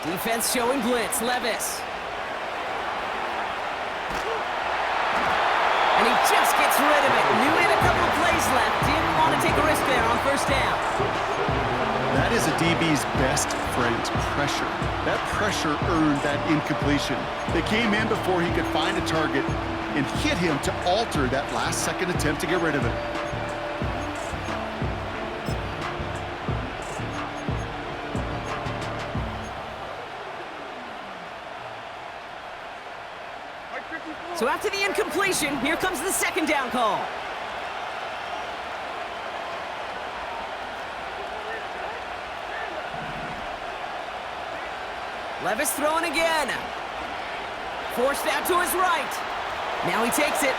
Defense showing blitz. Levis. And he just gets rid of it. Knew he had a couple of plays left. Didn't want to take a risk there on first down. That is a DB's best friend, pressure. That pressure earned that incompletion. They came in before he could find a target and hit him to alter that last-second attempt to get rid of it. So after the incompletion, here comes the second down call. Levis throwing again. Forced out to his right. Now he takes it.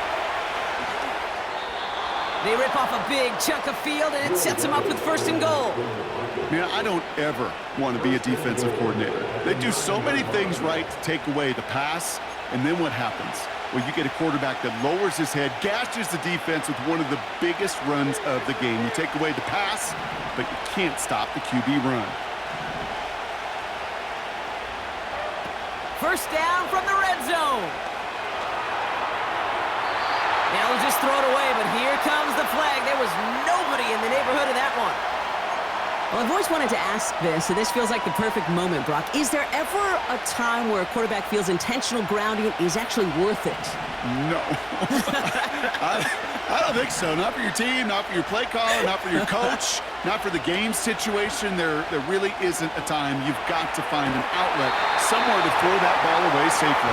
They rip off a big chunk of field, and it sets him up with first and goal. Man, I don't ever want to be a defensive coordinator. They do so many things right to take away the pass, and then what happens? Well, you get a quarterback that lowers his head, gashes the defense with one of the biggest runs of the game. You take away the pass, but you can't stop the QB run. First down from the red zone. Now they'll just throw it away, but here comes the flag. There was nobody in the neighborhood of that one. Well, I've always wanted to ask this, so this feels like the perfect moment, Brock. Is there ever a time where a quarterback feels intentional grounding is actually worth it? No. I don't think so. Not for your team, not for your play caller, not for your coach, not for the game situation. There really isn't a time. You've got to find an outlet, somewhere to throw that ball away safely.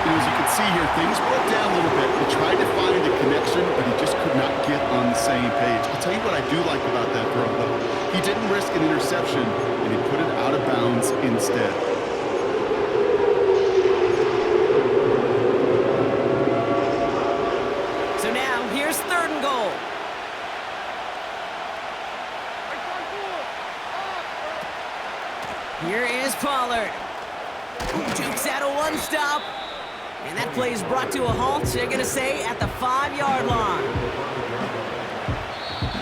And as you can see here, things broke down a little bit. He tried to find a connection, but he just could not get on the same page. I'll tell you what I do like about that throw, though. He didn't risk an interception, and he put it out of bounds instead. So now, here's third and goal. Here is Pollard. Dukes out a one-stop. And that play is brought to a halt, they're going to say, at the 5-yard line.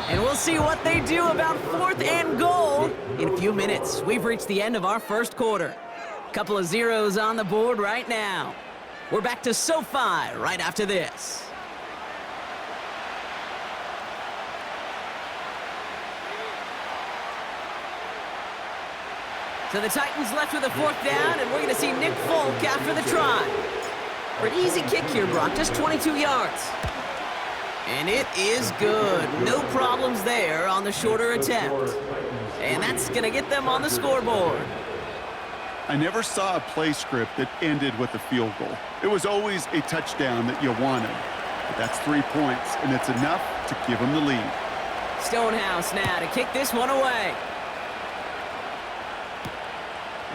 And we'll see what they do about fourth and goal in a few minutes. We've reached the end of our first quarter. Couple of zeros on the board right now. We're back to SoFi right after this. So the Titans left with a fourth down, and we're going to see Nick Folk after the try. For an easy kick here, Brock, just 22 yards. And it is good. No problems there on the shorter attempt. And that's going to get them on the scoreboard. I never saw a play script that ended with a field goal. It was always a touchdown that you wanted. But that's 3 points, and it's enough to give them the lead. Stonehouse now to kick this one away.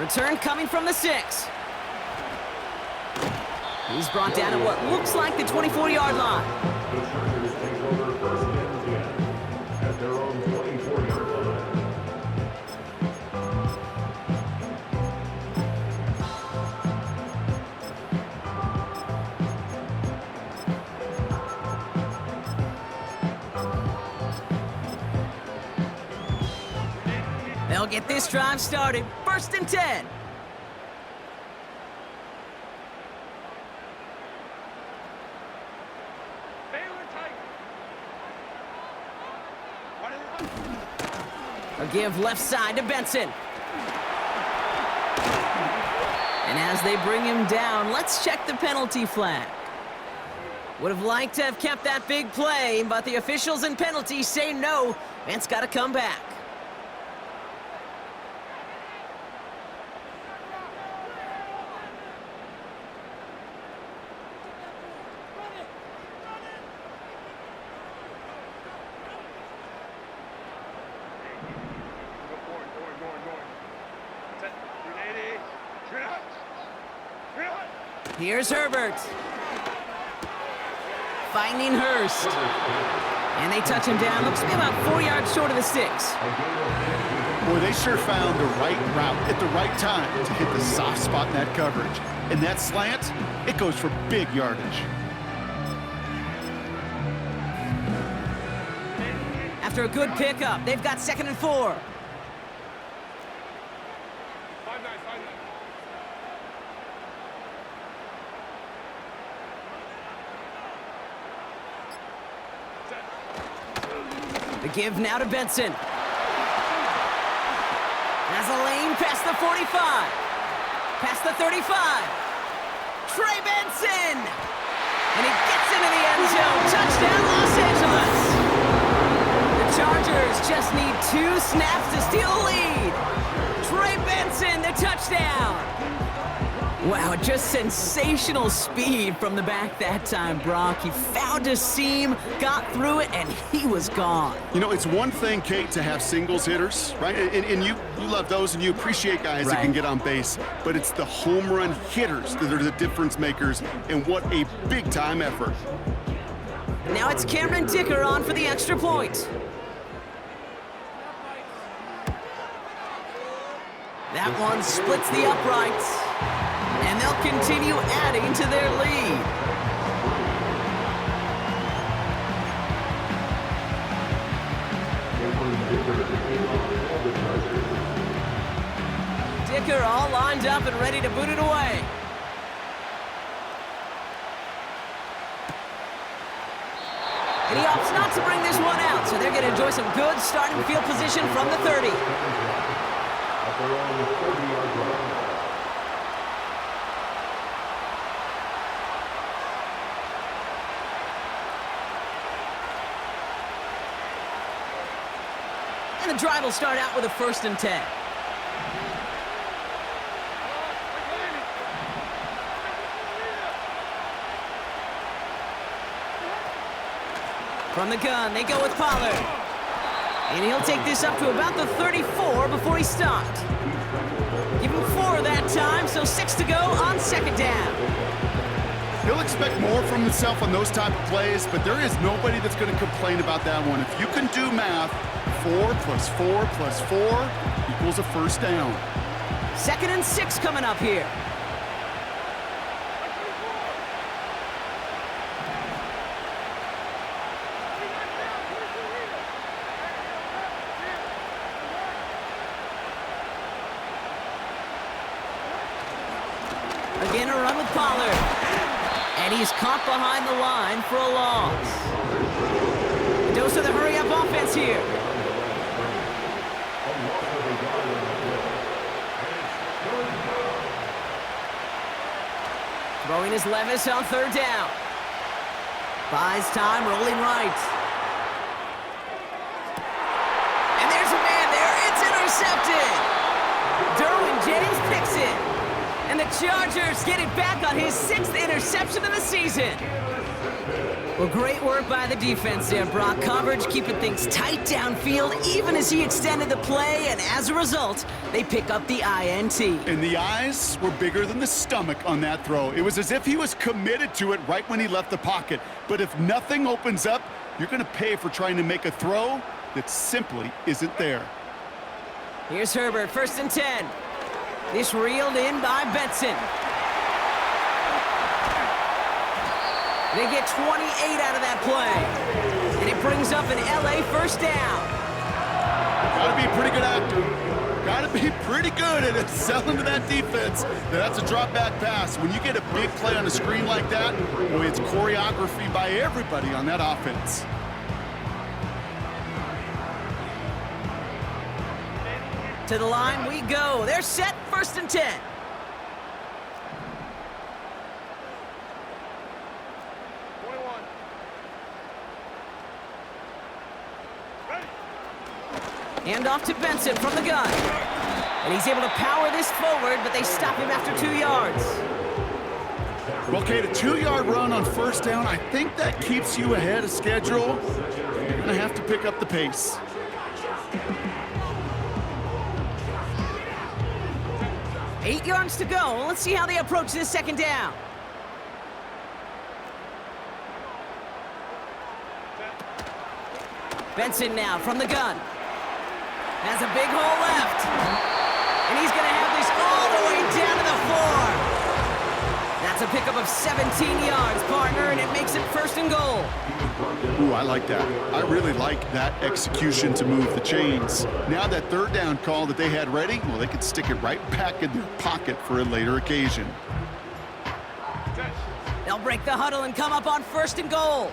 Return coming from the 6. He's brought down at what looks like the 24-yard line. They'll get this drive started. First and 10. A give left side to Benson. And as they bring him down, let's check the penalty flag. Would have liked to have kept that big play, but the officials and penalties say no, and it's got to come back. Here's Herbert. Finding Hurst. And they touch him down. Looks to be about 4 yards short of the 6. Boy, they sure found the right route at the right time to hit the soft spot in that coverage. And that slant, it goes for big yardage. After a good pickup, they've got 2nd and 4. The give now to Benson. Has a lane past the 45. Past the 35. Trey Benson! And he gets into the end zone. Touchdown, Los Angeles! The Chargers just need 2 snaps to steal the lead. Trey Benson, the touchdown! Wow, just sensational speed from the back that time, Brock. He found a seam, got through it, and he was gone. You know, it's one thing, Kate, to have singles hitters, right? And you love those, and you appreciate guys that can get on base. But it's the home run hitters that are the difference makers, and what a big-time effort. Now it's Cameron Dicker on for the extra point. That one splits the uprights. And they'll continue adding to their lead. Dicker all lined up and ready to boot it away. And he opts not to bring this one out, so they're going to enjoy some good starting field position from the 30. And the drive will start out with a 1st and 10. From the gun, they go with Pollard. And he'll take this up to about the 34 before he stopped. Give him 4 that time, so 6 to go on 2nd down. He'll expect more from himself on those type of plays, but there is nobody that's going to complain about that one. If you can do math, 4 plus 4 plus 4 equals a 1st down. 2nd and 6 coming up here. Again, a run with Pollard. And he's caught behind the line for a loss. A dose of the hurry-up offense here. Throwing his Levis on 3rd down. Buys time, rolling right. And there's a man there. It's intercepted. Derwin Jennings picks it. And the Chargers get it back on his 6th interception of the season. Well, great work by the defense there, Brock. Coverage keeping things tight downfield even as he extended the play, and as a result, they pick up the INT. And the eyes were bigger than the stomach on that throw. It was as if he was committed to it right when he left the pocket. But if nothing opens up, you're going to pay for trying to make a throw that simply isn't there. Here's Herbert, 1st and 10. This reeled in by Benson. They get 28 out of that play. And it brings up an LA 1st down. Gotta be a pretty good actor. Gotta be pretty good at selling to that defense. That's a drop back pass. When you get a big play on a screen like that, boy, it's choreography by everybody on that offense. To the line we go. They're set, 1st and 10. Hand off to Benson from the gun. And he's able to power this forward, but they stop him after 2 yards. Well, Kate, a 2-yard run on 1st down, I think that keeps you ahead of schedule. You're going to have to pick up the pace. Eight yards to go. Let's see how they approach this 2nd down. Benson now from the gun. Has a big hole left. And he's going to have this all the way down to the 4. That's a pickup of of 17 yards, partner, and it makes it 1st and goal. Ooh, I like that. I really like that execution to move the chains. Now that 3rd down call that they had ready, well, they could stick it right back in their pocket for a later occasion. They'll break the huddle and come up on 1st and goal.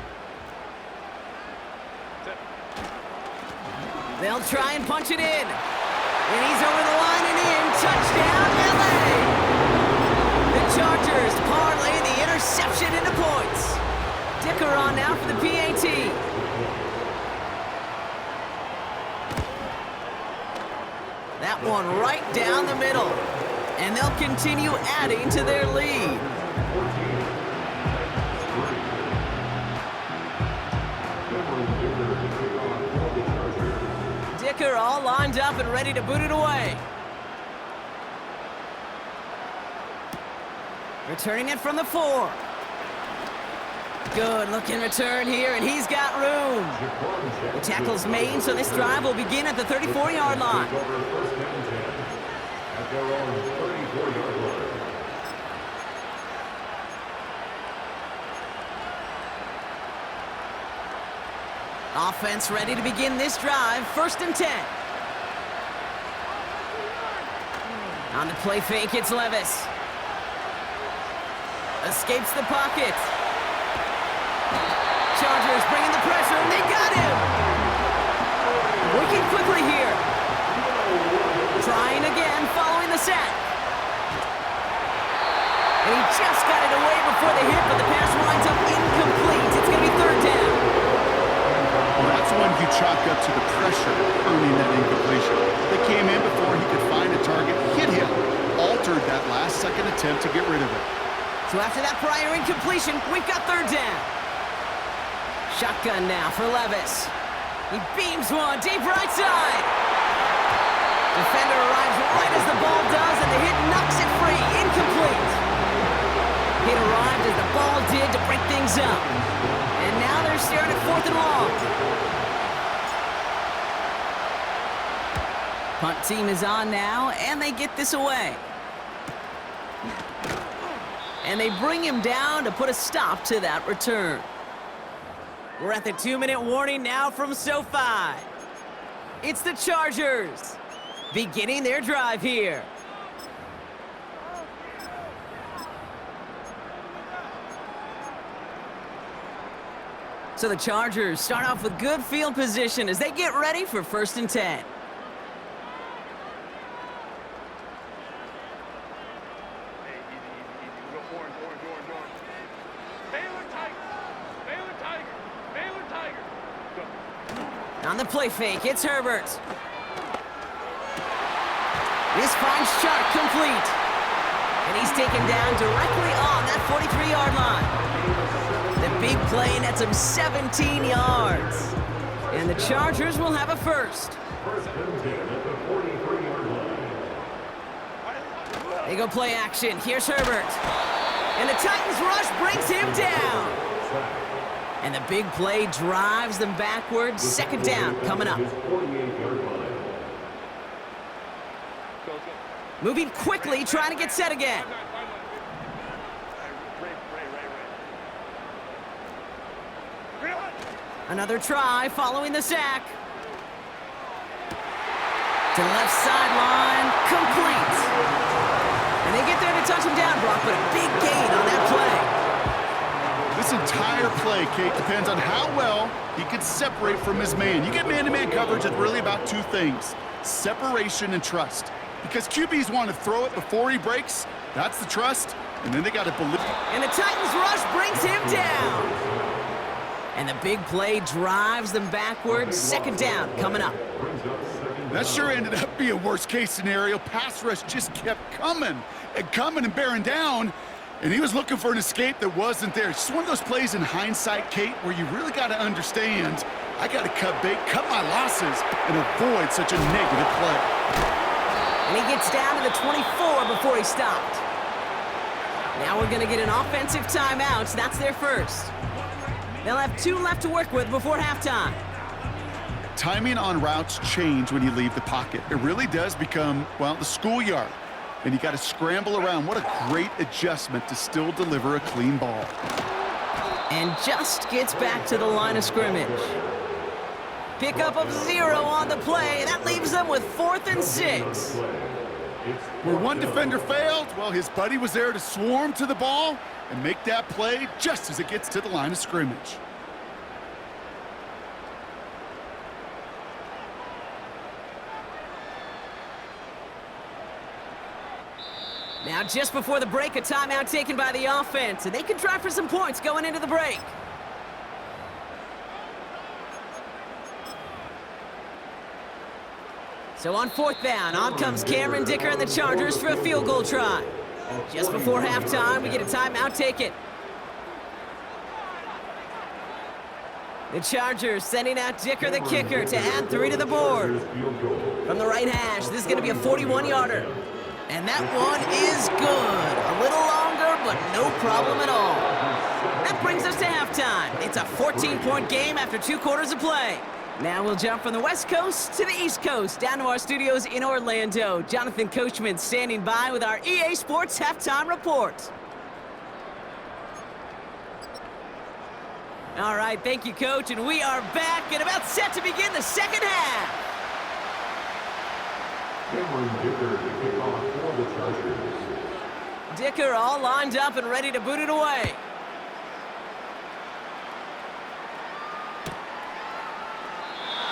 They'll try and punch it in. And he's over the line and in. Touchdown, LA! The Chargers parlay the interception into points. Dicker on now for the PAT. That one right down the middle. And they'll continue adding to their lead. Dicker all lined up and ready to boot it away. Returning it from the 4. Good looking return here, and he's got room. The tackle's made, so this drive will begin at the 34-yard line. Offense ready to begin this drive, 1st and 10. On the play fake, it's Levis. Escapes the pocket. Chargers bringing the pressure, and they got him! Working quickly here. Trying again, following the sack. And he just got it away before the hit, but the pass winds up incomplete. It's going to be 3rd down. Well, that's when you chalk up to the pressure earning that incompletion. They came in before he could find a target, hit him, altered that last-second attempt to get rid of it. So after that prior incompletion, we've got 3rd down. Shotgun now for Levis. He beams one deep right side. Defender arrives right as the ball does, and the hit knocks it free. Incomplete. Hit arrived as the ball did to break things up. And now they're staring at 4th and long. Punt team is on now, and they get this away. And they bring him down to put a stop to that return. We're at the 2-minute warning now from SoFi. It's the Chargers beginning their drive here. So the Chargers start off with good field position as they get ready for 1st and 10. On the play fake, it's Herbert. This finds Chark complete. And he's taken down directly on that 43-yard line. The big play nets him 17 yards. And the Chargers will have a 1st. They go play action. Here's Herbert. And the Titans rush brings him down. And the big play drives them backwards. 2nd down coming up. Moving quickly, trying to get set again. Another try following the sack. To the left sideline, complete. And they get there to touch him down, Brock, but a big gain on that play. This entire play, Kate, depends on how well he can separate from his man. You get man-to-man coverage, it's really about 2 things, separation and trust. Because QBs want to throw it before he breaks, that's the trust, and then they got to believe. And the Titans rush brings him down. And the big play drives them backwards. 2nd down coming up. That sure ended up being worst-case scenario. Pass rush just kept coming and bearing down. And he was looking for an escape that wasn't there. It's just one of those plays in hindsight, Kate, where you really got to understand, I got to cut bait, cut my losses, and avoid such a negative play. And he gets down to the 24 before he stopped. Now we're going to get an offensive timeout. So that's their 1st. They'll have 2 left to work with before halftime. Timing on routes change when you leave the pocket. It really does become, well, the schoolyard. and you got to scramble around. What a great adjustment to still deliver a clean ball. And just gets back to the line of scrimmage. Pickup of 0 on the play. That leaves them with 4th and 6. Where one defender failed, well, his buddy was there to swarm to the ball and make that play just as it gets to the line of scrimmage. Now, just before the break, a timeout taken by the offense, and they can try for some points going into the break. So on 4th down, on comes Cameron Dicker and the Chargers for a field goal try. Just before halftime, we get a timeout taken. The Chargers sending out Dicker, the kicker, to add 3 to the board. From the right hash, this is going to be a 41-yarder. And that one is good. A little longer, but no problem at all. That brings us to halftime. It's a 14-point game after 2 quarters of play. Now we'll jump from the West Coast to the East Coast, down to our studios in Orlando. Jonathan Coachman standing by with our EA Sports Halftime Report. All right, thank you, Coach, and we are back and about set to begin the second half. Cameron Dicker to kick off for the Chargers. Dicker all lined up and ready to boot it away.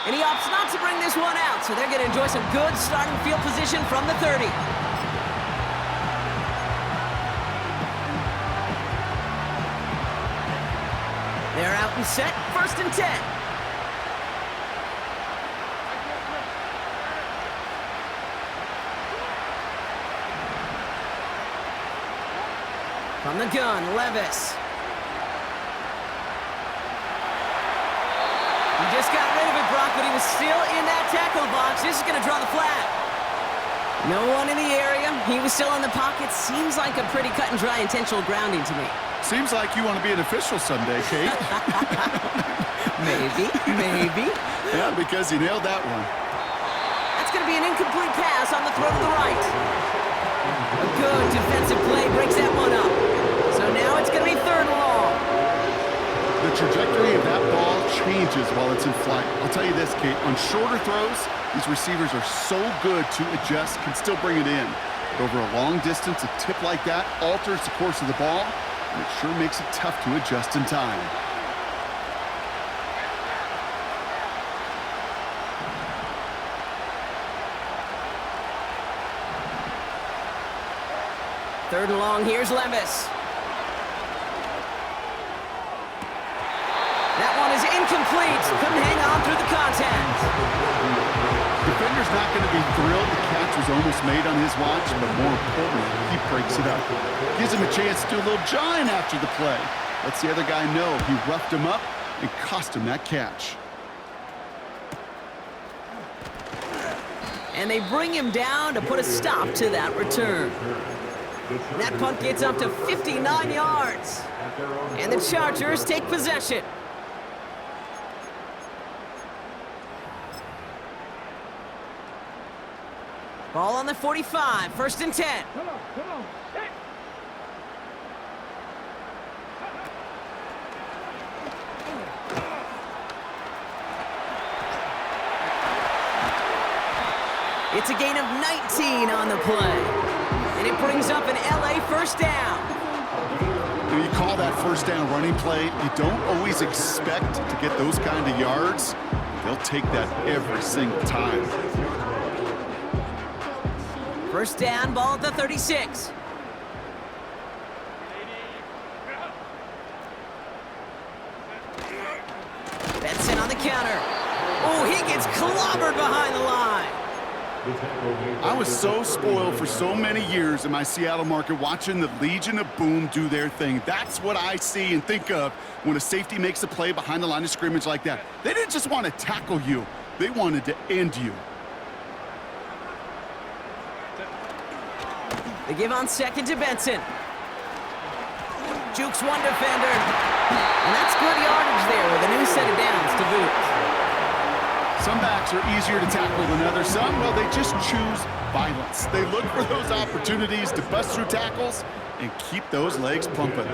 And he opts not to bring this one out, so they're going to enjoy some good starting field position from the 30. They're out and set, 1st and 10. From the gun, Levis. He just got rid of it, Brock, but he was still in that tackle box. This is going to draw the flag. No one in the area. He was still in the pocket. Seems like a pretty cut and dry intentional grounding to me. Seems like you want to be an official someday, Kate. Maybe. Yeah, because you nailed that one. That's going to be an incomplete pass on the throw to the right. A good defensive play breaks that one up. So now it's going to be 3rd and long. The trajectory of that ball changes while it's in flight. I'll tell you this, Kate, on shorter throws, these receivers are so good to adjust, can still bring it in. But over a long distance, a tip like that alters the course of the ball, and it sure makes it tough to adjust in time. Third and long, here's Levis. That one is incomplete. Couldn't hang on through the contact. Defender's not going to be thrilled the catch was almost made on his watch, but more importantly, he breaks it up. Gives him a chance to do a little jawing after the play. Lets the other guy know he roughed him up and cost him that catch. And they bring him down to put a stop to that return. That punt gets up to 59 yards. And the Chargers take possession. Ball on the 45, 1st and 10. Come on. Hey. It's a gain of 19 on the play. And it brings up an LA 1st down. When you call that 1st down running play, you don't always expect to get those kind of yards. They'll take that every single time. 1st down, ball at the 36. Benson on the counter. Oh, he gets clobbered behind the line. I was so spoiled for so many years in my Seattle market watching the Legion of Boom do their thing. That's what I see and think of when a safety makes a play behind the line of scrimmage like that. They didn't just want to tackle you. They wanted to end you. They give on 2nd to Benson. Jukes one defender. And that's good yardage there with a new set of downs to boot. Some backs are easier to tackle than others. Some, well, they just choose violence. They look for those opportunities to bust through tackles and keep those legs pumping.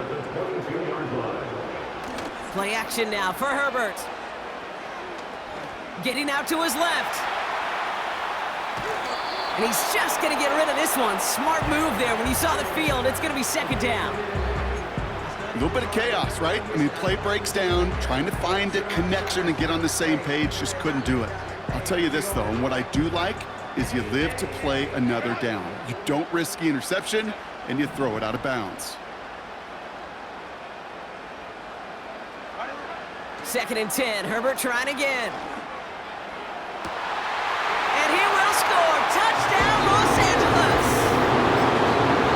Play action now for Herbert. Getting out to his left. And he's just going to get rid of this one. Smart move there. When you saw the field, it's going to be second down. A little bit of chaos, right? I mean, play breaks down, trying to find a connection and get on the same page, just couldn't do it. I'll tell you this, though, and what I do like is you live to play another down. You don't risk the interception, and you throw it out of bounds. 2nd and 10. Herbert trying again. And he will score. Touchdown, Los Angeles.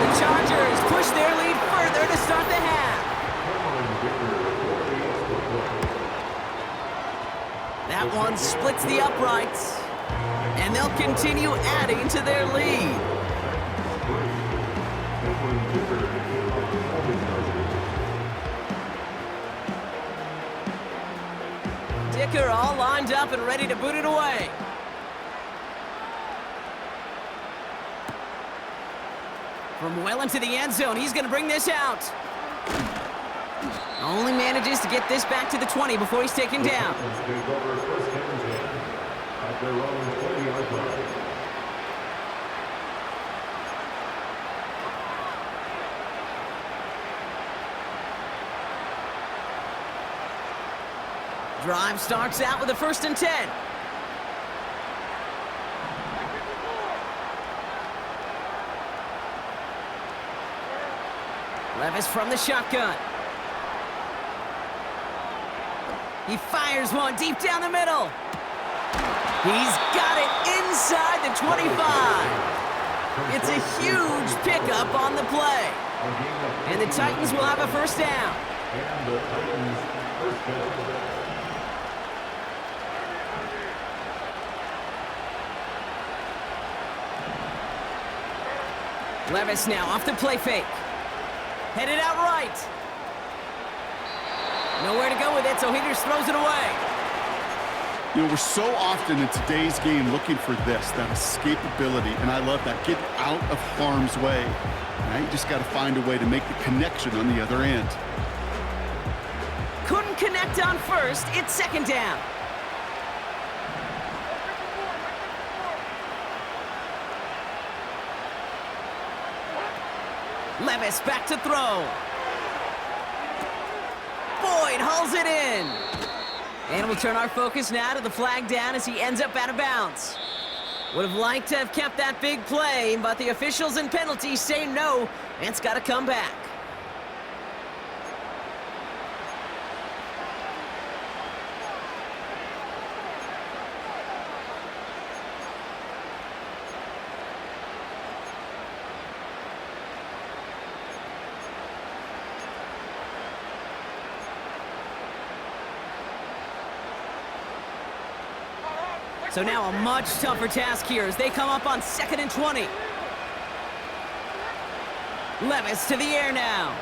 The Chargers push their lead further to start the half. That one splits the uprights, and they'll continue adding to their lead. Dicker all lined up and ready to boot it away. From well into the end zone, he's going to bring this out. Only manages to get this back to the 20 before he's taken down. Drive starts out with a 1st and 10. Levis from the shotgun. He fires one deep down the middle. He's got it inside the 25. It's a huge pickup on the play. And the Titans will have a 1st down. And the Titans first down. Levis now off the play fake. Headed out right. Nowhere to go with it, so he just throws it away. You know, we're so often in today's game looking for this, that escapability, and I love that. Get out of harm's way. Now you just got to find a way to make the connection on the other end. Couldn't connect on 1st. It's 2nd down. Levis back to throw. Boyd hauls it in. And we'll turn our focus now to the flag down as he ends up out of bounds. Would have liked to have kept that big play, but the officials and penalties say no, and it's got to come back. So now a much tougher task here as they come up on 2nd and 20. Levis to the air now.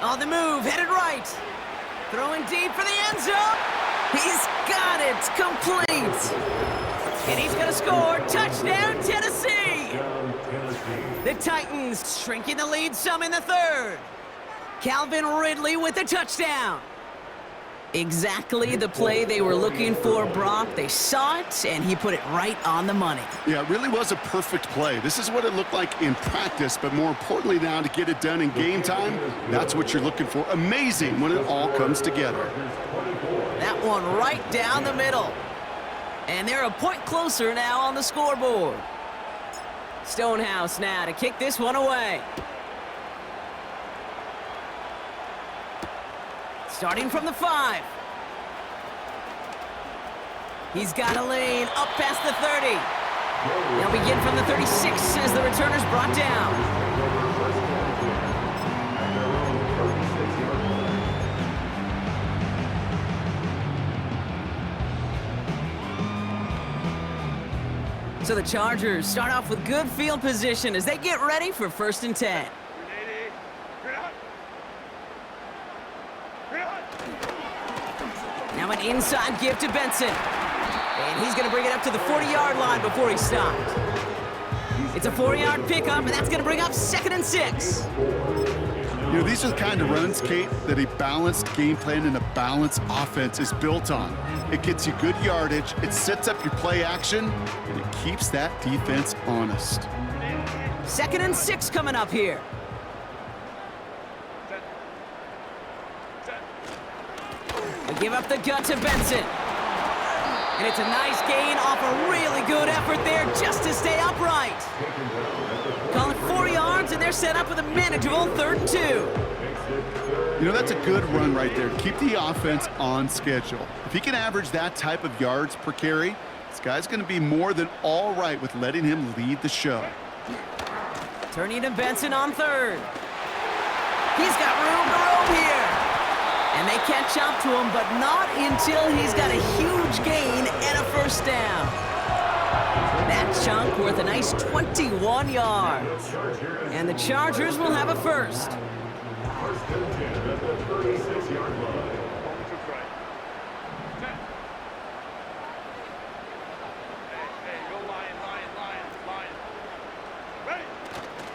On the move, headed right. Throwing deep for the end zone. He's got it, complete. And he's gonna score. Touchdown, Tennessee. The Titans shrinking the lead some in the 3rd. Calvin Ridley with the touchdown. Exactly the play they were looking for, Brock. They saw it, and he put it right on the money. Yeah, it really was a perfect play. This is what it looked like in practice, but more importantly now to get it done in game time, that's what you're looking for. Amazing when it all comes together. That one right down the middle. And they're a point closer now on the scoreboard. Stonehouse now to kick this one away. Starting from the 5. He's got a lane up past the 30. They'll begin from the 36 as the returner's brought down. So the Chargers start off with good field position as they get ready for 1st and 10. Now an inside give to Benson. And he's going to bring it up to the 40-yard line before he stopped. It's a 4-yard pickup, and that's going to bring up 2nd and 6. You know, these are the kind of runs, Kate, that a balanced game plan and a balanced offense is built on. It gets you good yardage, it sets up your play action, and it keeps that defense honest. 2nd and 6 coming up here. They give up the gut to Benson. And it's a nice gain off a really good effort there just to stay upright. Call it 4 yards, and they're set up with a manageable 3rd and 2. You know, that's a good run right there. Keep the offense on schedule. If he can average that type of yards per carry, this guy's going to be more than all right with letting him lead the show. Turning to Benson on 3rd. He's got room to roam here. And they catch up to him, but not until he's got a huge gain and a 1st down. That chunk worth a nice 21 yards. And the Chargers will have a 1st.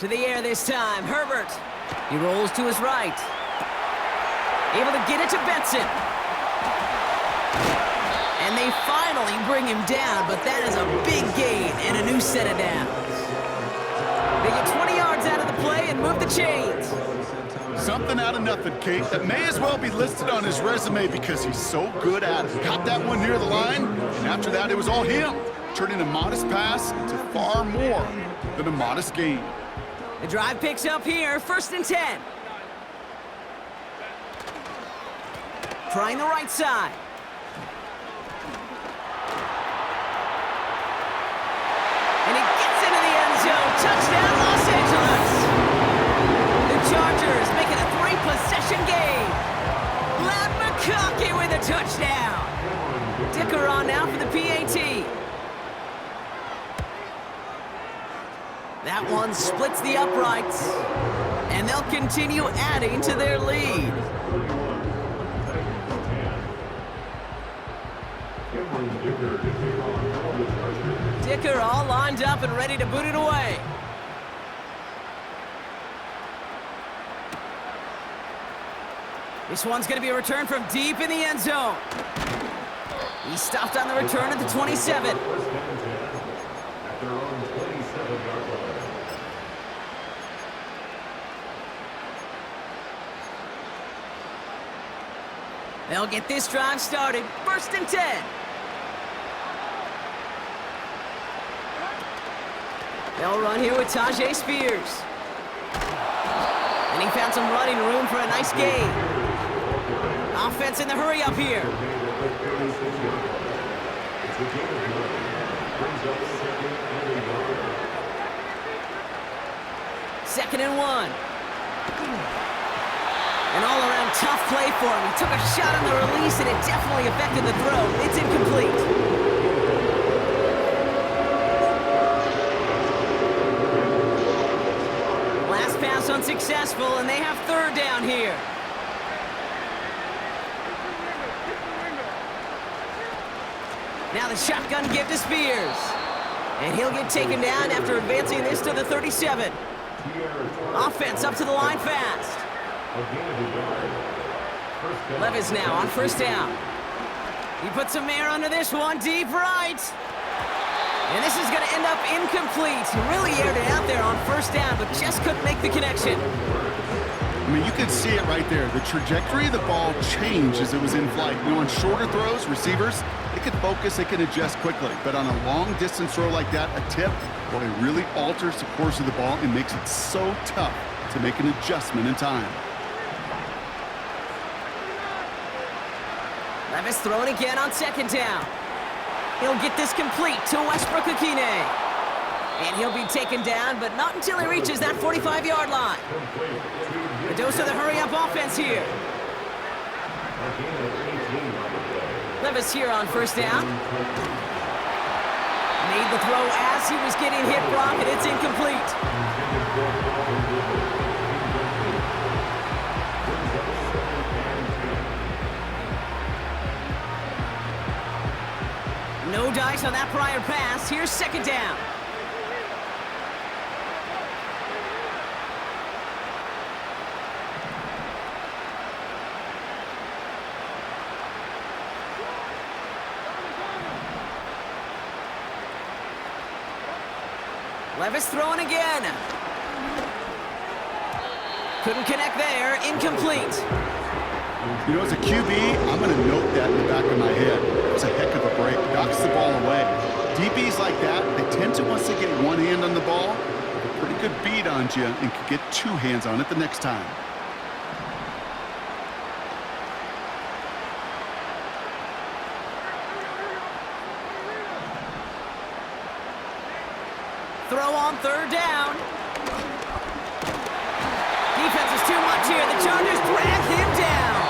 To the air this time, Herbert. He rolls to his right. Able to get it to Benson. And they finally bring him down, but that is a big gain and a new set of downs. They get 20 yards out of the play and move the chains. Something out of nothing, Kate, that may as well be listed on his resume because he's so good at it. Caught that one near the line, and after that it was all him, turning a modest pass into far more than a modest gain. The drive picks up here, 1st and 10. Trying the right side. And he gets into the end zone. Touchdown, Los Angeles. The Chargers making a 3-possession game. Ladd McConkey with a touchdown. Dicker on now for the PAT. That one splits the uprights. And they'll continue adding to their lead. Dicker all lined up and ready to boot it away. This one's going to be a return from deep in the end zone. He stopped on the return at the 27. They'll get this drive started. 1st and 10. They'll run here with Tyjae Spears. And he found some running room for a nice gain. Offense in the hurry up here. Second and 1. An all-around tough play for him. He took a shot on the release, and it definitely affected the throw. It's incomplete. Last pass unsuccessful, and they have 3rd down here. Now the shotgun give to Spears. And he'll get taken down after advancing this to the 37. Offense up to the line fast. Levis now on 1st down. He puts some air under this one, deep right. And this is going to end up incomplete. He really aired it out there on 1st down, but just couldn't make the connection. I mean, you can see it right there. The trajectory of the ball changed as it was in flight. You know, on shorter throws, receivers, they can focus, they can adjust quickly. But on a long-distance throw like that, a tip, well, it really alters the course of the ball and makes it so tough to make an adjustment in time. Levis throwing again on 2nd down. He'll get this complete to Westbrook-Ikhine. And he'll be taken down, but not until he reaches that 45-yard line. A dose of the hurry-up offense here. Levis here on 1st down. Made the throw as he was getting hit, Brock, and it's incomplete. No on that prior pass. Here's second down. Levis throwing again. Couldn't connect there. Incomplete. You know, as a QB, I'm going to note that in the back of my head. It was a heck of a break. Knocks the ball away. DBs like that, they tend to, once they get one hand on the ball, have a pretty good beat on you and can get two hands on it the next time. Throw on third down. Defense is too much here. The Chargers drag him down.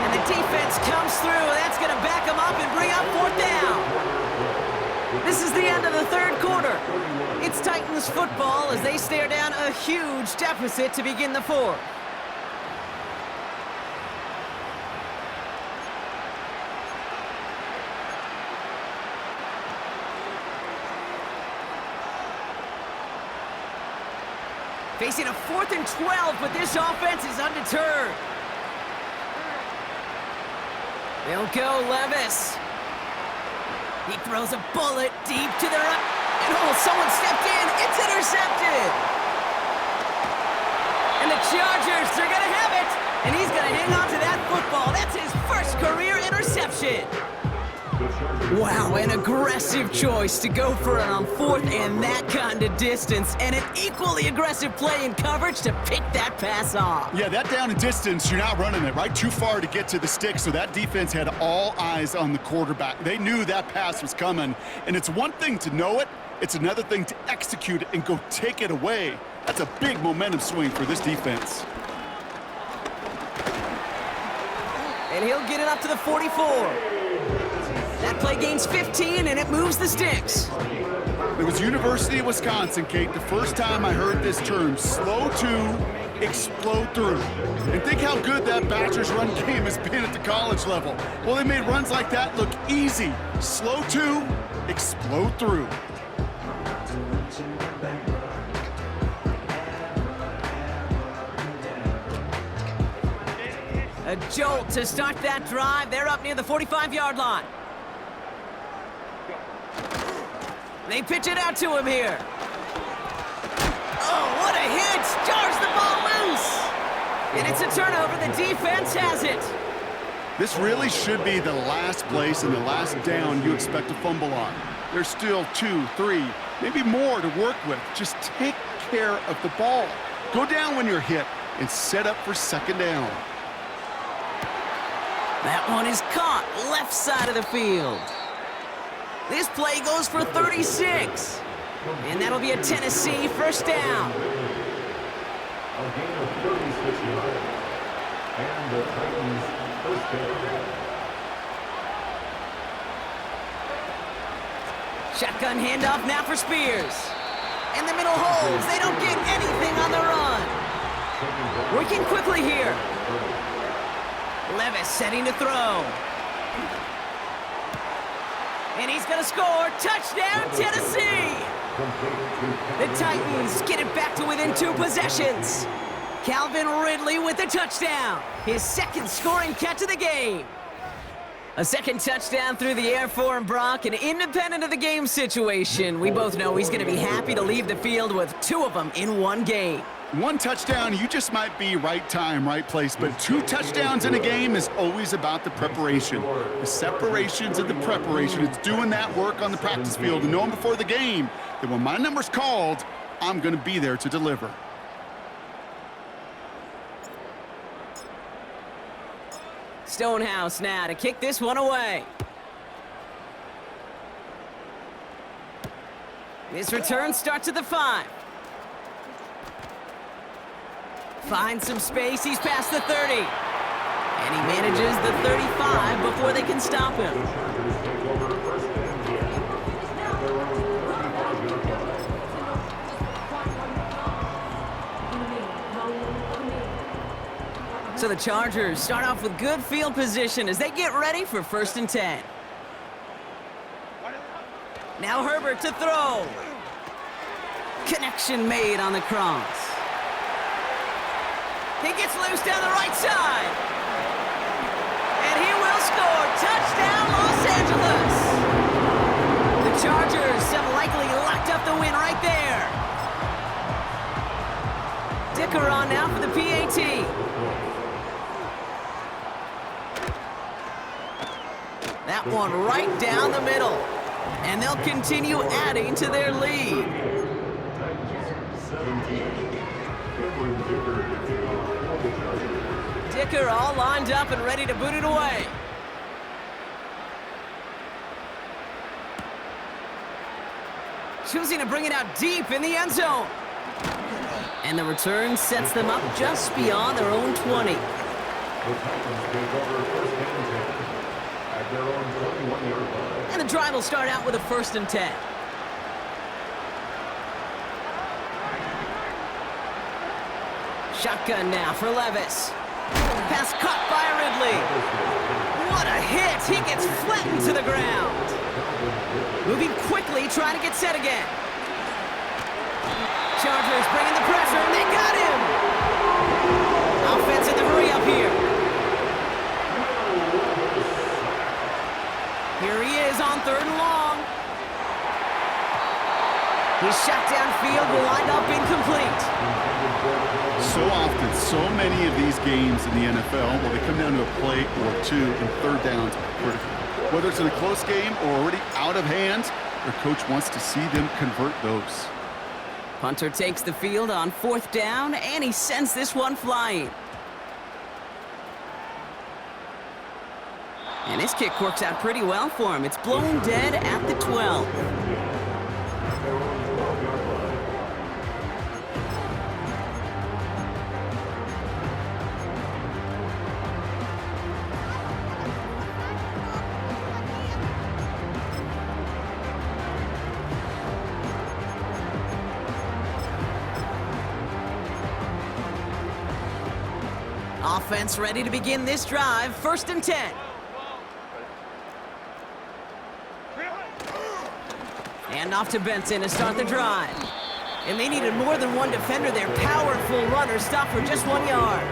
And the defense comes through. That's going to back him up and bring up fourth down. This is the end of the third quarter. It's Titans football as they stare down a huge deficit to begin the fourth. Facing a 4th and 12, but this offense is undeterred. They'll go Levis. He throws a bullet deep to the right. And oh, someone stepped in. It's intercepted. And the Chargers, they're going to have it. And he's going to hang on to that football. That's his first career interception. Wow, an aggressive choice to go for it on 4th and that kind of distance, and an equally aggressive play in coverage to pick that pass off. Yeah, that down and distance, you're not running it, right? Too far to get to the stick, so that defense had all eyes on the quarterback. They knew that pass was coming, and it's one thing to know it, it's another thing to execute it and go take it away. That's a big momentum swing for this defense. And he'll get it up to the 44. That play gains 15, and it moves the sticks. It was University of Wisconsin, Kate, the first time I heard this term, slow to explode through. And think how good that Badgers run game has been at the college level. Well, they made runs like that look easy. Slow to explode through. A jolt to start that drive. They're up near the 45-yard line. They pitch it out to him here. Oh, what a hit! Jars the ball loose! And it's a turnover. The defense has it. This really should be the last place and the last down you expect to fumble on. There's still 2, 3, maybe more to work with. Just take care of the ball. Go down when you're hit and set up for second down. That one is caught left side of the field. This play goes for 36. And that'll be a Tennessee first down. A gain of 36 yards. And the Titans first down. Shotgun handoff now for Spears. In the middle holes. They don't get anything on the run. Working quickly here. Levis setting to throw. And he's going to score. Touchdown, Tennessee! The Titans get it back to within 2 possessions. Calvin Ridley with the touchdown. His second scoring catch of the game. A second touchdown through the air for him, Brock. And independent of the game situation, we both know he's going to be happy to leave the field with 2 of them in one game. 1 touchdown, you just might be right time, right place. But 2 touchdowns in a game is always about the preparation. The separations and the preparation. It's doing that work on the practice field and knowing before the game that when my number's called, I'm going to be there to deliver. Stonehouse now to kick this one away. This return starts at the 5. Finds some space, he's past the 30. And he manages the 35 before they can stop him. So the Chargers start off with good field position as they get ready for 1st and 10. Now Herbert to throw. Connection made on the cross. He gets loose down the right side. And he will score. Touchdown, Los Angeles. The Chargers have likely locked up the win right there. Dicker on now for the PAT. That one right down the middle. And they'll continue adding to their lead. Dicker all lined up and ready to boot it away. Choosing to bring it out deep in the end zone. And the return sets them up just beyond their own 20. The Titans take over first and 10 at their own 21-yard line. And the drive will start out with a 1st and 10. Shotgun now for Levis. Pass caught by Ridley. What a hit! He gets flattened to the ground. Moving quickly, trying to get set again. Chargers bringing the pressure, and they got him! Offense in the hurry up here. Here he is on 3rd and long. He's shot downfield, will wind up incomplete. So often, so many of these games in the NFL, well, they come down to a play or two, and 3rd downs are critical. Whether it's in a close game or already out of hand, their coach wants to see them convert those. Punter takes the field on 4th down, and he sends this one flying. And his kick works out pretty well for him. It's blown dead at the 12. Offense ready to begin this drive. 1st and 10. And off to Benson to start the drive. And they needed more than one defender. Their powerful runner stopped for just 1 yard.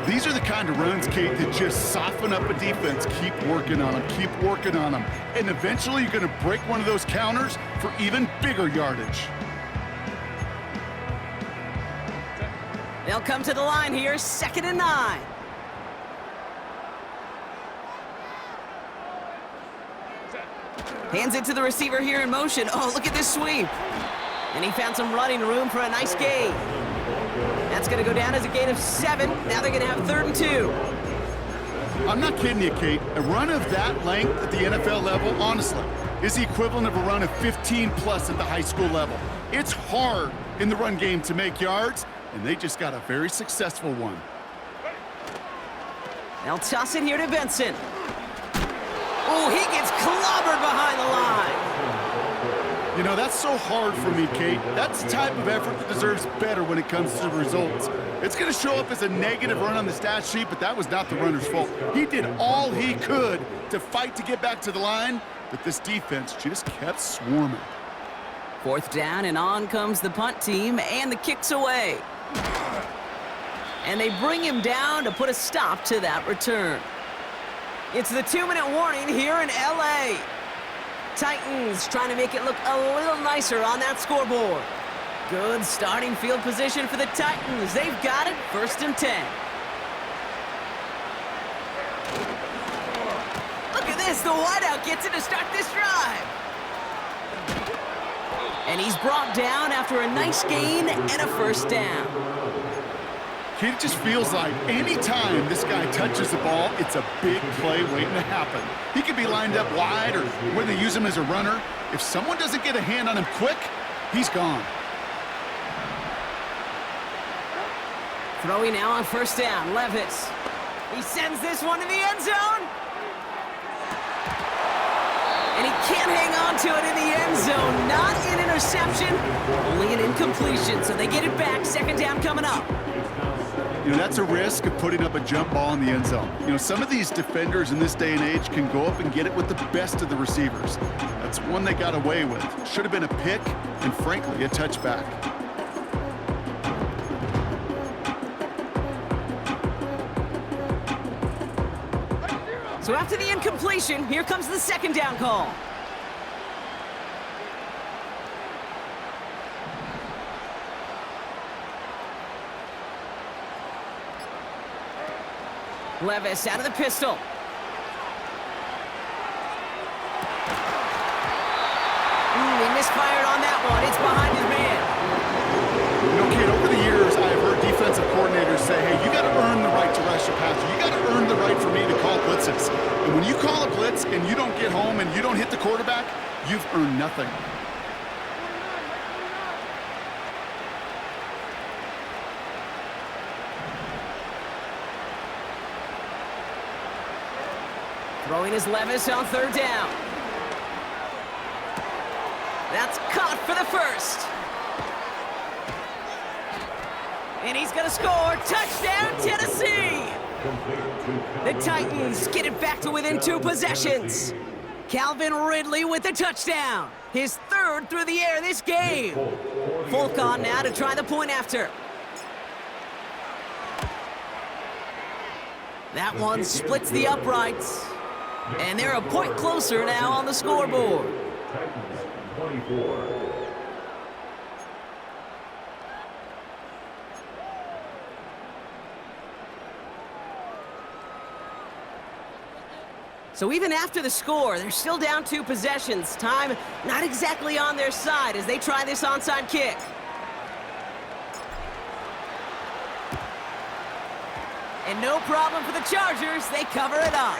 These are the kind of runs, Kate, that just soften up a defense. Keep working on them, keep working on them. And eventually you're going to break one of those counters for even bigger yardage. They'll come to the line here, 2nd and 9. Hands it to the receiver here in motion. Oh, look at this sweep. And he found some running room for a nice gain. That's going to go down as a gain of 7. Now they're going to have 3rd and 2. I'm not kidding you, Kate. A run of that length at the NFL level, honestly, is the equivalent of a run of 15-plus at the high school level. It's hard in the run game to make yards, and they just got a very successful one. They'll toss it here to Benson. Oh, he gets clobbered behind the line. You know, that's so hard for me, Kate. That's the type of effort that deserves better when it comes to the results. It's going to show up as a negative run on the stat sheet, but that was not the runner's fault. He did all he could to fight to get back to the line, but this defense just kept swarming. 4th down, and on comes the punt team, and the kick's away. And they bring him down to put a stop to that return. It's the 2-minute warning here in LA. Titans trying to make it look a little nicer on that scoreboard. Good starting field position for the Titans. They've got it, 1st and 10. Look at this, the wideout gets it to start this drive. And he's brought down after a nice gain and a 1st down. It just feels like any time this guy touches the ball, it's a big play waiting to happen. He could be lined up wide or when they use him as a runner. If someone doesn't get a hand on him quick, he's gone. Throwing now on 1st down, Levis. He sends this one to the end zone. And he can't hang on to it in the end zone. Not an interception, only an incompletion. So they get it back, 2nd down coming up. That's a risk of putting up a jump ball in the end zone. Some of these defenders in this day and age can go up and get it with the best of the receivers. That's one they got away with. Should have been a pick and, frankly, a touchback. So after the incompletion, here comes the second down call. Levis out of the pistol. He misfired on that one. It's behind his man. Kid, over the years, I've heard defensive coordinators say, hey, you got to earn the right to rush a passer. You got to earn the right for me to call blitzes. And when you call a blitz and you don't get home and you don't hit the quarterback, you've earned nothing. Throwing his Levis on third down. That's caught for the first. And he's going to score. Touchdown, Tennessee! The Titans get it back to within 2 possessions. Calvin Ridley with the touchdown. His third through the air this game. Folk on now to try the point after. That one splits the uprights. And they're a point closer now on the scoreboard. Titans 24. So even after the score, they're still down 2 possessions. Time not exactly on their side as they try this onside kick. And no problem for the Chargers. They cover it up.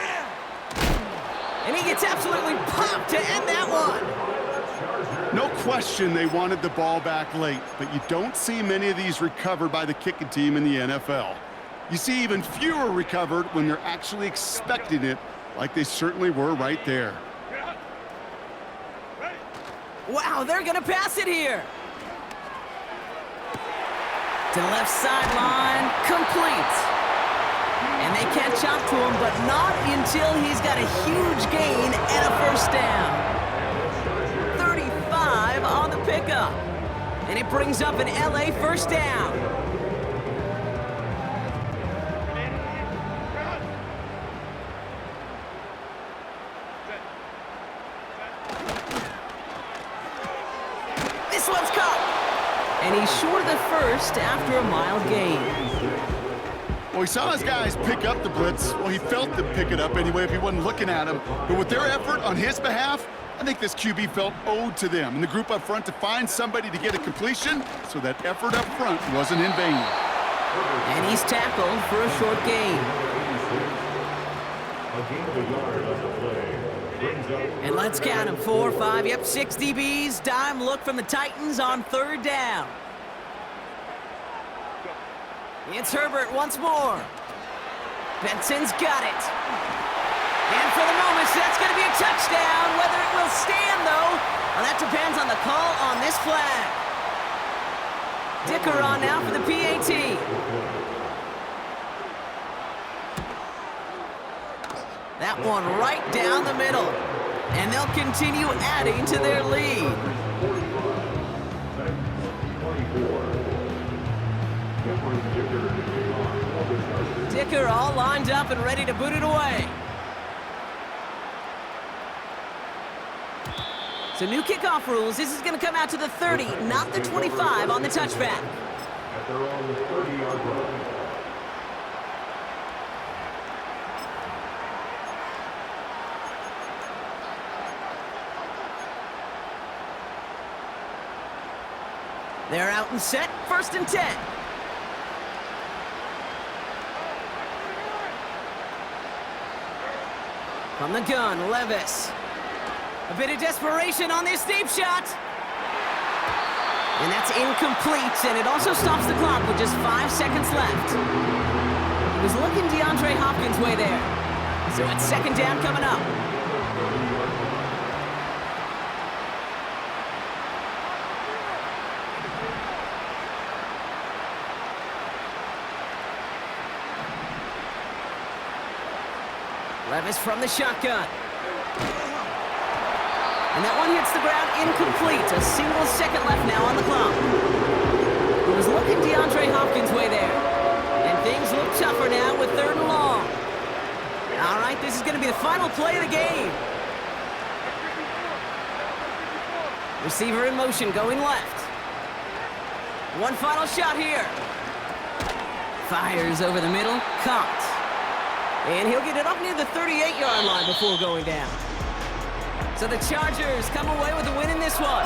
And he gets absolutely popped to end that one. No question they wanted the ball back late, but you don't see many of these recovered by the kicking team in the NFL. You see even fewer recovered when they're actually expecting it, like they certainly were right there. Wow, they're going to pass it here. To the left sideline, complete. And they catch up to him, but not until he's got a huge gain and a first down. 35 on the pickup. And it brings up an LA first down. This one's caught. And he's short of the first after a mild gain. Well, he saw his guys pick up the blitz. Well, he felt them pick it up anyway if he wasn't looking at him. But with their effort on his behalf, I think this QB felt owed to them and the group up front to find somebody to get a completion, so that effort up front wasn't in vain. And he's tackled for a short gain. And let's count them. 4, 5, yep, 6 DBs. Dime look from the Titans on third down. It's Herbert once more. Benson's got it. And for the moment, that's going to be a touchdown. Whether it will stand, though, well, that depends on the call on this flag. Dicker on now for the PAT. That one right down the middle. And they'll continue adding to their lead. 24. Dicker all lined up and ready to boot it away. So new kickoff rules. This is going to come out to the 30, not the 25 on the touchback. At their own 30-yard line. They're out and set, 1st and 10. From the gun, Levis. A bit of desperation on this deep shot. And that's incomplete, and it also stops the clock with just 5 seconds left. He was looking DeAndre Hopkins' way there. So it's 2nd down coming up. Levis from the shotgun. And that one hits the ground incomplete. A single second left now on the clock. It was looking DeAndre Hopkins' way there. And things look tougher now with 3rd and long. All right, this is going to be the final play of the game. Receiver in motion, going left. One final shot here. Fires over the middle, caught. And he'll get it up near the 38-yard line before going down. So the Chargers come away with the win in this one.